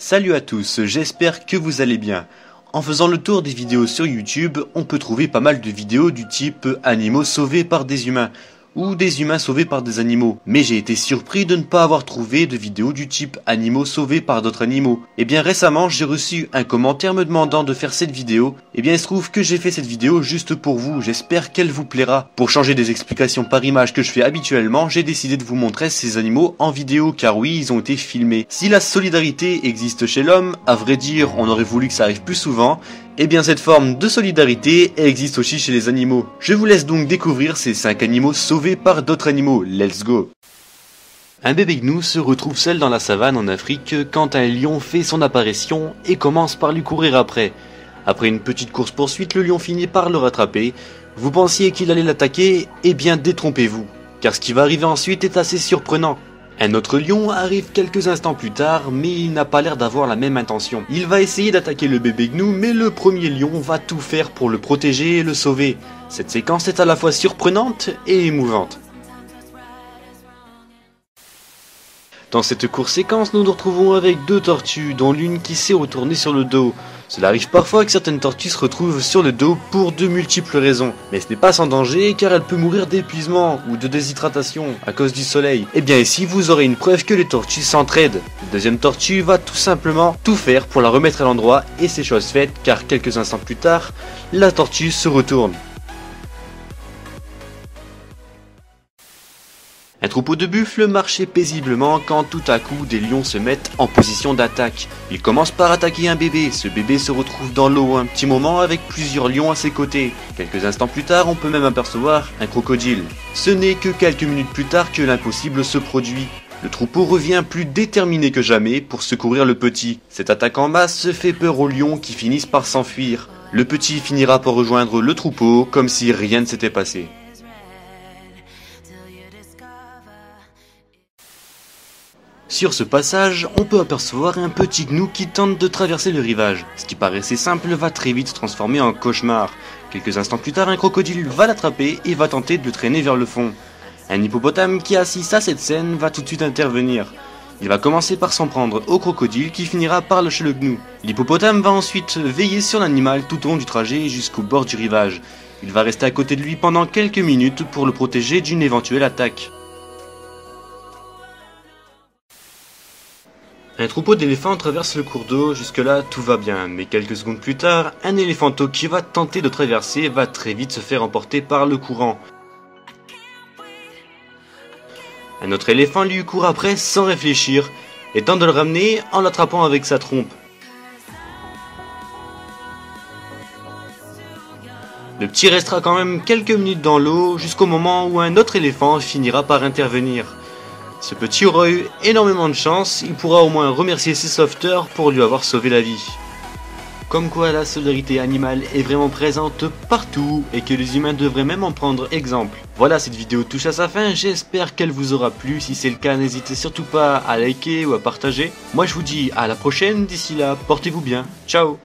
Salut à tous, j'espère que vous allez bien. En faisant le tour des vidéos sur YouTube, on peut trouver pas mal de vidéos du type animaux sauvés par des humains ou des humains sauvés par des animaux. Mais j'ai été surpris de ne pas avoir trouvé de vidéos du type animaux sauvés par d'autres animaux. Et bien récemment, j'ai reçu un commentaire me demandant de faire cette vidéo. Et bien il se trouve que j'ai fait cette vidéo juste pour vous, j'espère qu'elle vous plaira. Pour changer des explications par image que je fais habituellement, j'ai décidé de vous montrer ces animaux en vidéo, car oui, ils ont été filmés. Si la solidarité existe chez l'homme, à vrai dire, on aurait voulu que ça arrive plus souvent, et bien cette forme de solidarité existe aussi chez les animaux. Je vous laisse donc découvrir ces 5 animaux sauvés par d'autres animaux, let's go! Un bébé gnou se retrouve seul dans la savane en Afrique quand un lion fait son apparition et commence par lui courir après. Après une petite course-poursuite, le lion finit par le rattraper. Vous pensiez qu'il allait l'attaquer? Eh bien détrompez-vous, car ce qui va arriver ensuite est assez surprenant. Un autre lion arrive quelques instants plus tard, mais il n'a pas l'air d'avoir la même intention. Il va essayer d'attaquer le bébé gnou, mais le premier lion va tout faire pour le protéger et le sauver. Cette séquence est à la fois surprenante et émouvante. Dans cette courte séquence, nous nous retrouvons avec 2 tortues, dont l'une qui s'est retournée sur le dos. Cela arrive parfois que certaines tortues se retrouvent sur le dos pour de multiples raisons. Mais ce n'est pas sans danger, car elles peuvent mourir d'épuisement ou de déshydratation à cause du soleil. Et bien ici, vous aurez une preuve que les tortues s'entraident. La deuxième tortue va tout simplement tout faire pour la remettre à l'endroit, et c'est chose faite, car quelques instants plus tard, la tortue se retourne. Un troupeau de buffles marchait paisiblement quand tout à coup des lions se mettent en position d'attaque. Ils commencent par attaquer un bébé, ce bébé se retrouve dans l'eau un petit moment avec plusieurs lions à ses côtés. Quelques instants plus tard, on peut même apercevoir un crocodile. Ce n'est que quelques minutes plus tard que l'impossible se produit. Le troupeau revient plus déterminé que jamais pour secourir le petit. Cette attaque en masse fait peur aux lions qui finissent par s'enfuir. Le petit finira par rejoindre le troupeau comme si rien ne s'était passé. Sur ce passage, on peut apercevoir un petit gnou qui tente de traverser le rivage. Ce qui paraissait simple va très vite se transformer en cauchemar. Quelques instants plus tard, un crocodile va l'attraper et va tenter de le traîner vers le fond. Un hippopotame qui assiste à cette scène va tout de suite intervenir. Il va commencer par s'en prendre au crocodile qui finira par lâcher le gnou. L'hippopotame va ensuite veiller sur l'animal tout au long du trajet jusqu'au bord du rivage. Il va rester à côté de lui pendant quelques minutes pour le protéger d'une éventuelle attaque. Un troupeau d'éléphants traverse le cours d'eau, jusque-là tout va bien, mais quelques secondes plus tard, un éléphanteau qui va tenter de traverser va très vite se faire emporter par le courant. Un autre éléphant lui court après sans réfléchir, et tente de le ramener en l'attrapant avec sa trompe. Le petit restera quand même quelques minutes dans l'eau, jusqu'au moment où un autre éléphant finira par intervenir. Ce petit aura eu énormément de chance, il pourra au moins remercier ses sauveteurs pour lui avoir sauvé la vie. Comme quoi la solidarité animale est vraiment présente partout et que les humains devraient même en prendre exemple. Voilà, cette vidéo touche à sa fin, j'espère qu'elle vous aura plu. Si c'est le cas, n'hésitez surtout pas à liker ou à partager. Moi je vous dis à la prochaine, d'ici là, portez-vous bien, ciao.